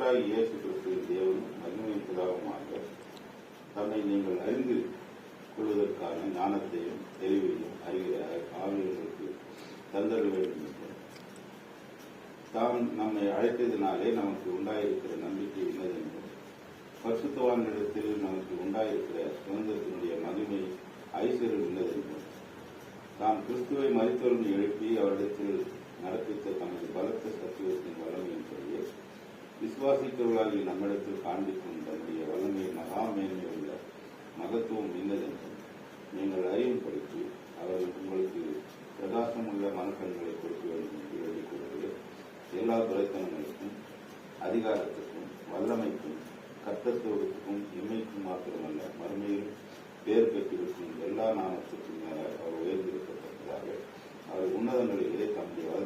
கர்த்தராகிய இயேசு கிறிஸ்துவின் தேவனும் மகிமையின் பிதாவுமாக தன்னை நீங்கள் அறிந்து கொள்வதற்கான ஞானத்தையும் தெளிவையும் அறிகிற ஆவியர்களுக்கு தந்தர வேண்டும் என்றும் தாம் நம்மை அழைத்ததினாலே நமக்கு உண்டாயிருக்கிற நம்பிக்கை என்னதென்றும் பரிசுத்தவான்களிடத்தில் நமக்கு உண்டாயிருக்கிற சுதந்திரத்தினுடைய மகிமை ஐஸ்வர்யம் என்னதென்றும் தாம் கிறிஸ்துவை மரித்தோர்களை எழுப்பி அவரிடத்தில் நடப்பித்த தமது பலத்த சத்துவத்தின் வல்லமையின்படியே விசுவாசிக்கிறவர்களாகிய நம்மிடத்தில் காண்பிக்கும் தன்னுடைய வல்லமை மகா மேன்மை உள்ள மகத்துவம் இன்னதென்றும் நீங்கள் அறியும்படிக்கு அவர்கள் உங்களுக்கு பிரகாசமுள்ள மனக்கண்களை கொடுக்க வேண்டும் என்று வேண்டிக் கொள்வது எல்லா துரைத்தனங்களுக்கும் அதிகாரத்துக்கும் வல்லமைக்கும் கர்த்தத்துவத்துக்கும் இம்மைக்கும் மாத்திரமல்ல மறுமையில் பேர் பெற்றிருக்கும் எல்லா நாமத்துக்கும் மேல அவர் உயர்ந்திருக்கத்தக்கதாக அவர் உன்னதங்களிலே தம்முடைய